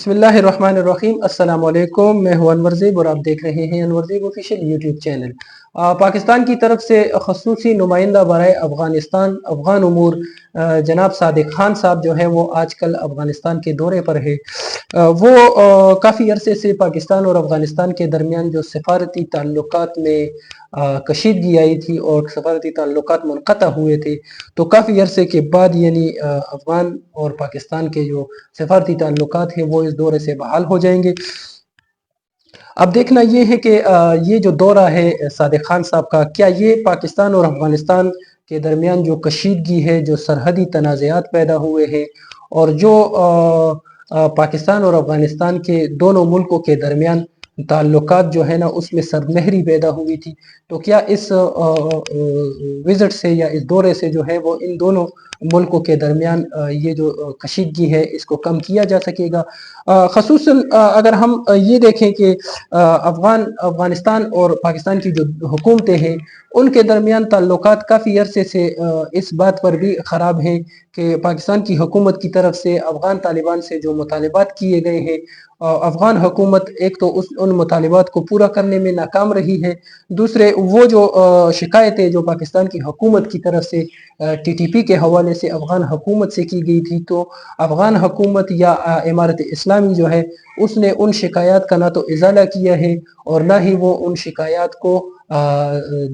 بسم اللہ الرحمن الرحیم۔ السلام علیکم، میں ہوں انور زیب اور آپ دیکھ رہے ہیں انور زیب آفیشیل یوٹیوب چینل۔ پاکستان کی طرف سے خصوصی نمائندہ برائے افغانستان افغان امور جناب صادق خان صاحب جو ہے وہ آج کل افغانستان کے دورے پر ہے۔ وہ کافی عرصے سے پاکستان اور افغانستان کے درمیان جو سفارتی تعلقات میں کشیدگی آئی تھی اور سفارتی تعلقات منقطع ہوئے تھے، تو کافی عرصے کے بعد یعنی افغان اور پاکستان کے جو سفارتی تعلقات ہیں وہ اس دورے سے بحال ہو جائیں گے۔ اب دیکھنا یہ ہے کہ یہ جو دورہ ہے صادق خان صاحب کا، کیا یہ پاکستان اور افغانستان کے درمیان جو کشیدگی ہے، جو سرحدی تنازعات پیدا ہوئے ہیں اور جو پاکستان اور افغانستان کے دونوں ملکوں کے درمیان تعلقات جو ہے نا اس میں سرمہری پیدا ہوئی تھی، تو کیا اس وزٹ سے یا اس دورے سے جو ہے وہ ان دونوں ملکوں کے درمیان یہ جو کشیدگی ہے اس کو کم کیا جا سکے گا؟ خصوصاً اگر ہم یہ دیکھیں کہ افغانستان اور پاکستان کی جو حکومتیں ہیں ان کے درمیان تعلقات کافی عرصے سے اس بات پر بھی خراب ہیں کہ پاکستان کی حکومت کی طرف سے افغان طالبان سے جو مطالبات کیے گئے ہیں، افغان حکومت ایک تو ان مطالبات کو پورا کرنے میں ناکام رہی ہے، دوسرے وہ جو شکایتیں جو پاکستان کی حکومت کی طرف سے ٹی ٹی پی کے حوالے سے افغان حکومت سے کی گئی تھی، تو افغان حکومت یا امارت اسلامی جو ہے اس نے ان شکایات کا نہ تو ازالہ کیا ہے اور نہ ہی وہ ان شکایات کو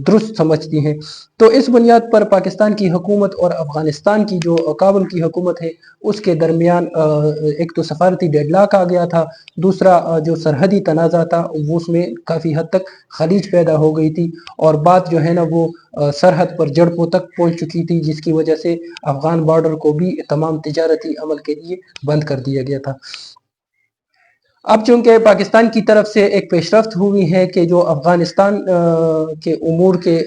درست سمجھتی ہیں۔ تو اس بنیاد پر پاکستان کی حکومت اور افغانستان کی جو کابل کی حکومت ہے اس کے درمیان ایک تو سفارتی ڈیڈ لاک آ گیا تھا، دوسرا جو سرحدی تنازع تھا وہ اس میں کافی حد تک خلیج پیدا ہو گئی تھی اور بات جو ہے نا وہ سرحد پر جڑپوں تک پہنچ چکی تھی، جس کی وجہ سے افغان بارڈر کو بھی تمام تجارتی عمل کے لیے بند کر دیا گیا تھا۔ اب چونکہ پاکستان کی طرف سے ایک پیش رفت ہوئی ہے کہ جو افغانستان کے امور کے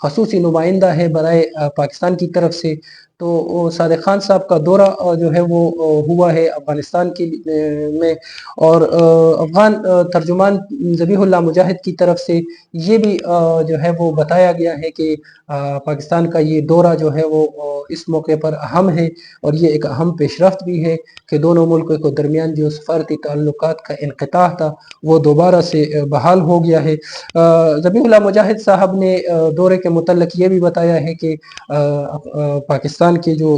خصوصی نمائندہ ہے برائے پاکستان کی طرف سے، تو صادق خان صاحب کا دورہ جو ہے وہ ہوا ہے افغانستان میں، اور افغان ترجمان ذبیح اللہ مجاہد کی طرف سے یہ بھی جو ہے وہ بتایا گیا ہے کہ پاکستان کا یہ دورہ جو ہے وہ اس موقع پر اہم ہے اور یہ ایک اہم پیش رفت بھی ہے کہ دونوں ملکوں کے درمیان جو سفارتی تعلقات کا انقطاع تھا وہ دوبارہ سے بحال ہو گیا ہے۔ ذبیح اللہ مجاہد صاحب نے دورے کے متعلق یہ بھی بتایا ہے کہ پاکستان کے جو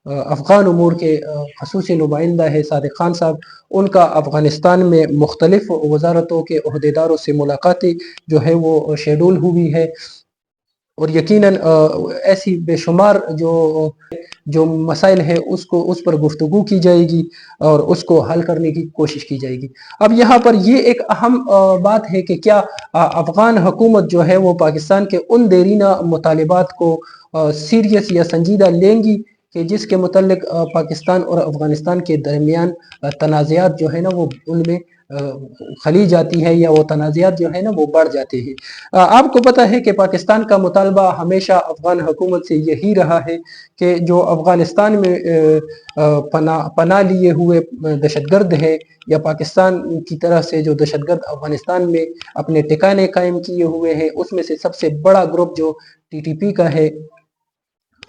افغان امور کے خصوصی نمائندہ ہے صادق خان صاحب، ان کا افغانستان میں مختلف وزارتوں کے عہدیداروں سے ملاقاتیں جو ہے وہ شیڈول ہوئی ہے اور یقیناً ایسی بے شمار جو مسائل ہے اس پر گفتگو کی جائے گی اور اس کو حل کرنے کی کوشش کی جائے گی۔ اب یہاں پر یہ ایک اہم بات ہے کہ کیا افغان حکومت جو ہے وہ پاکستان کے ان دیرینہ مطالبات کو سیریس یا سنجیدہ لیں گی کہ جس کے متعلق پاکستان اور افغانستان کے درمیان تنازعات جو ہے نا وہ ان میں خلیج جاتی ہے یا وہ تنازعات جو ہے نا وہ بڑھ جاتے ہیں۔ آپ کو پتہ ہے کہ پاکستان کا مطالبہ ہمیشہ افغان حکومت سے یہی رہا ہے کہ جو افغانستان میں پناہ لیے ہوئے دہشت گرد ہے یا پاکستان کی طرف سے جو دہشت گرد افغانستان میں اپنے ٹھکانے قائم کیے ہوئے ہیں اس میں سے سب سے بڑا گروپ جو ٹی ٹی پی کا ہے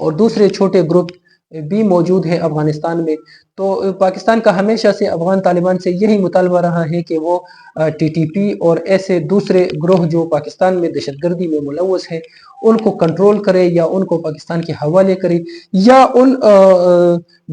اور دوسرے چھوٹے گروپ بھی موجود ہے افغانستان میں، تو پاکستان کا ہمیشہ سے افغان طالبان سے یہی مطالبہ رہا ہے کہ وہ ٹی ٹی پی اور ایسے دوسرے گروہ جو پاکستان میں دہشت گردی میں ملوث ہے ان کو کنٹرول کرے یا ان کو پاکستان کے حوالے کرے یا ان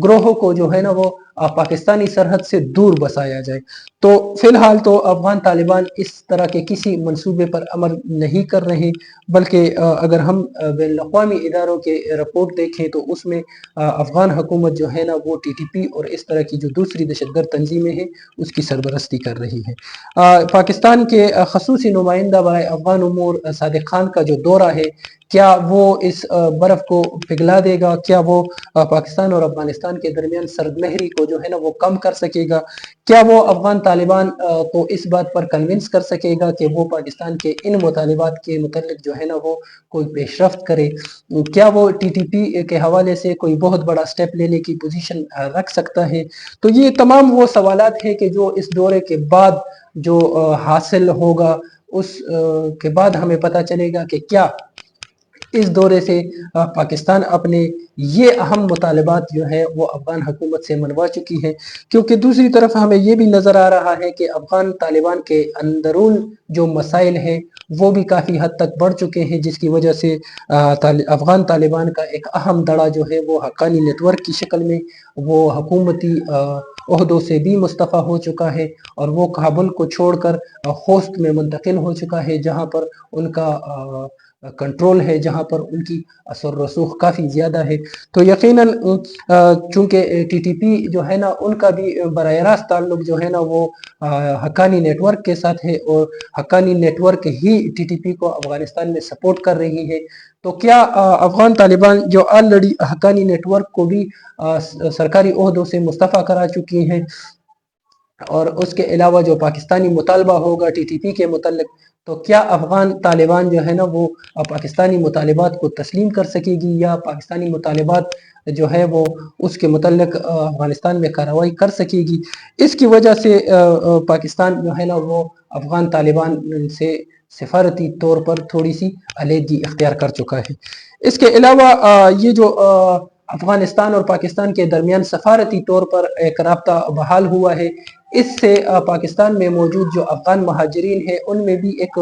گروہوں کو جو ہے نا وہ پاکستانی سرحد سے دور بسایا جائے۔ تو فی الحال تو افغان طالبان اس طرح کے کسی منصوبے پر عمل نہیں کر رہے، بلکہ اگر ہم بین الاقوامی اداروں کے رپورٹ دیکھیں تو اس میں افغان حکومت جو ہے نا وہ ٹی ٹی پی اور اس طرح کی جو دوسری دہشت گرد تنظیمیں ہیں اس کی سرپرستی کر رہی ہے۔ پاکستان کے خصوصی نمائندہ برائے افغان امور صادق خان کا جو دورہ ہے، کیا وہ اس برف کو پگھلا دے گا؟ کیا وہ پاکستان اور افغانستان کے درمیان سرد مہری کو جو ہے نا وہ کم کر سکے گا؟ کیا وہ افغان طالبان کو اس بات پر کنونس کر سکے گا کہ وہ پاکستان کے ان مطالبات کے متعلق جو ہے نا وہ کوئی پیش رفت کرے؟ کیا وہ ٹی ٹی پی کے حوالے سے کوئی بہت بڑا سٹیپ لینے کی پوزیشن رکھ سکتا ہے؟ تو یہ تمام وہ سوالات ہیں کہ جو اس دورے کے بعد جو حاصل ہوگا اس کے بعد ہمیں پتہ چلے گا کہ کیا اس دورے سے پاکستان اپنے یہ اہم مطالبات جو ہے وہ افغان حکومت سے منوا چکی ہے، کیونکہ دوسری طرف ہمیں یہ بھی نظر آ رہا ہے کہ افغان طالبان کے اندرون جو مسائل ہیں وہ بھی کافی حد تک بڑھ چکے ہیں، جس کی وجہ سے افغان طالبان کا ایک اہم دڑا جو ہے وہ حقانی نیٹ ورک کی شکل میں وہ حکومتی عہدوں سے بھی مستعفی ہو چکا ہے، اور وہ کابل کو چھوڑ کر خوست میں منتقل ہو چکا ہے، جہاں پر ان کا کنٹرول ہے، جہاں پر ان کی اثر رسوخ کافی زیادہ ہے۔ تو یقیناً چونکہ ٹی ٹی پی جو ہے نا ان کا بھی براہ راست تعلق جو ہے نا وہ حقانی نیٹ ورک کے ساتھ ہے، اور حقانی نیٹ ورک ہی ٹی ٹی پی کو افغانستان میں سپورٹ کر رہی ہے۔ تو کیا افغان طالبان جو آلریڈی حقانی نیٹ ورک کو بھی سرکاری عہدوں سے مستعفی کرا چکی ہیں، اور اس کے علاوہ جو پاکستانی مطالبہ ہوگا ٹی ٹی پی کے متعلق، تو کیا افغان طالبان جو ہے نا وہ پاکستانی مطالبات کو تسلیم کر سکے گی، یا پاکستانی مطالبات جو ہے وہ اس کے متعلق افغانستان میں کارروائی کر سکے گی؟ اس کی وجہ سے پاکستان جو ہے نا وہ افغان طالبان سے سفارتی طور پر تھوڑی سی علیحدگی اختیار کر چکا ہے۔ اس کے علاوہ یہ جو افغانستان اور پاکستان کے درمیان سفارتی طور پر ایک رابطہ بحال ہوا ہے، اس سے پاکستان میں موجود جو افغان مہاجرین ہیں ان میں بھی ایک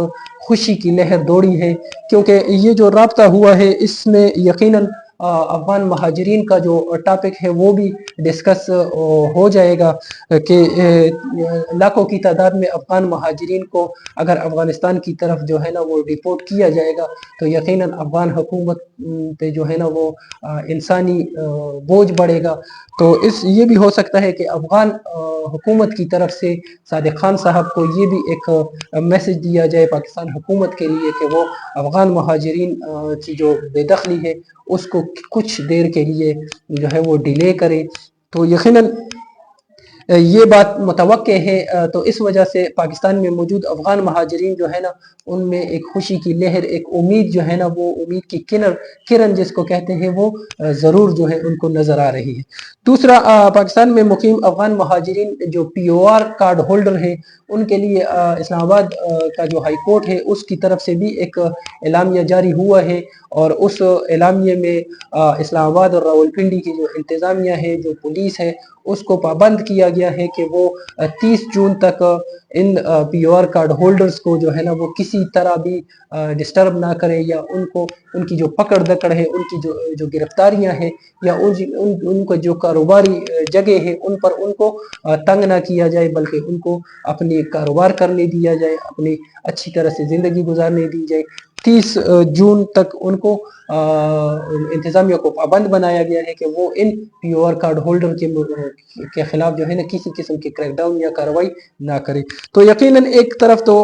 خوشی کی لہر دوڑی ہے، کیونکہ یہ جو رابطہ ہوا ہے اس میں یقیناً افغان مہاجرین کا جو ٹاپک ہے وہ بھی ڈسکس ہو جائے گا کہ لاکھوں کی تعداد میں افغان مہاجرین کو اگر افغانستان کی طرف جو ہے نا وہ ڈیپورٹ کیا جائے گا تو یقیناً افغان حکومت پہ جو ہے نا وہ انسانی بوجھ بڑھے گا۔ تو یہ بھی ہو سکتا ہے کہ افغان حکومت کی طرف سے صادق خان صاحب کو یہ بھی ایک میسج دیا جائے پاکستان حکومت کے لیے کہ وہ افغان مہاجرین کی جو بے دخلی ہے اس کو کچھ دیر کے لیے جو ہے وہ ڈیلے کرے۔ تو یقیناً یہ بات متوقع ہے، تو اس وجہ سے پاکستان میں موجود افغان مہاجرین جو ہے نا ان میں ایک خوشی کی لہر، ایک امید جو ہے نا وہ امید کی کرن جس کو کہتے ہیں وہ ضرور جو ہے ان کو نظر آ رہی ہے۔ دوسرا، پاکستان میں مقیم افغان مہاجرین جو پی او آر کارڈ ہولڈر ہیں ان کے لیے اسلام آباد کا جو ہائی کورٹ ہے اس کی طرف سے بھی ایک اعلامیہ جاری ہوا ہے، اور اس اعلامیے میں اسلام آباد اور راولپنڈی کی جو انتظامیہ ہے، جو پولیس ہے، اس کو پابند کیا گیا ہے کہ وہ 30 جون تک ان پی او آر کارڈ ہولڈرز کو جو ہے نا وہ کسی طرح بھی ڈسٹرب نہ کرے، یا ان کی جو پکڑ دکڑ ہے، ان کی جو گرفتاریاں ہیں، یا ان کو جو کاروباری جگہ ہے ان پر ان کو تنگ نہ کیا جائے، بلکہ ان کو اپنی کاروبار کرنے دیا جائے، اپنی اچھی طرح سے زندگی گزارنے دی جائے۔ 30 جون تک ان کو انتظامیہ کو پابند بنایا گیا ہے کہ وہ ان پی او آر کارڈ ہولڈر کے خلاف جو ہے نا کسی قسم کی کریک ڈاؤن یا کارروائی نہ کرے۔ تو یقیناً ایک طرف تو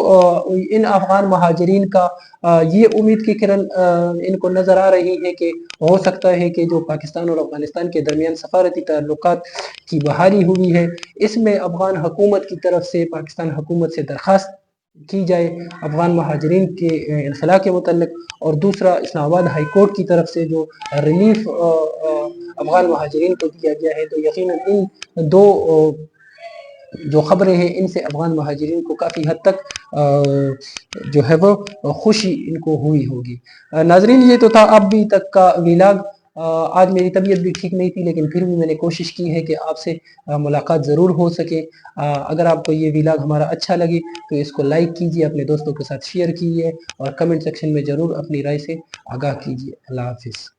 ان افغان مہاجرین کا یہ امید کی کرن ان کو نظر آ رہی ہے کہ ہو سکتا ہے کہ جو پاکستان اور افغانستان کے درمیان سفارتی تعلقات کی بحالی ہوئی ہے اس میں افغان حکومت کی طرف سے پاکستان حکومت سے درخواست کی جائے افغان مہاجرین کے انخلاء کے متعلق، اور دوسرا اسلام آباد ہائی کورٹ کی طرف سے جو ریلیف افغان مہاجرین کو دیا گیا ہے، تو یقیناً ان دو جو خبریں ہیں ان سے افغان مہاجرین کو کافی حد تک جو ہے وہ خوشی ان کو ہوئی ہوگی۔ ناظرین، یہ تو تھا ابھی تک کا ویلاگ۔ آج میری طبیعت بھی ٹھیک نہیں تھی، لیکن پھر بھی میں نے کوشش کی ہے کہ آپ سے ملاقات ضرور ہو سکے۔ اگر آپ کو یہ ویلاگ ہمارا اچھا لگے تو اس کو لائک کیجئے، اپنے دوستوں کے ساتھ شیئر کیجئے، اور کمنٹ سیکشن میں ضرور اپنی رائے سے آگاہ کیجئے۔ اللہ حافظ۔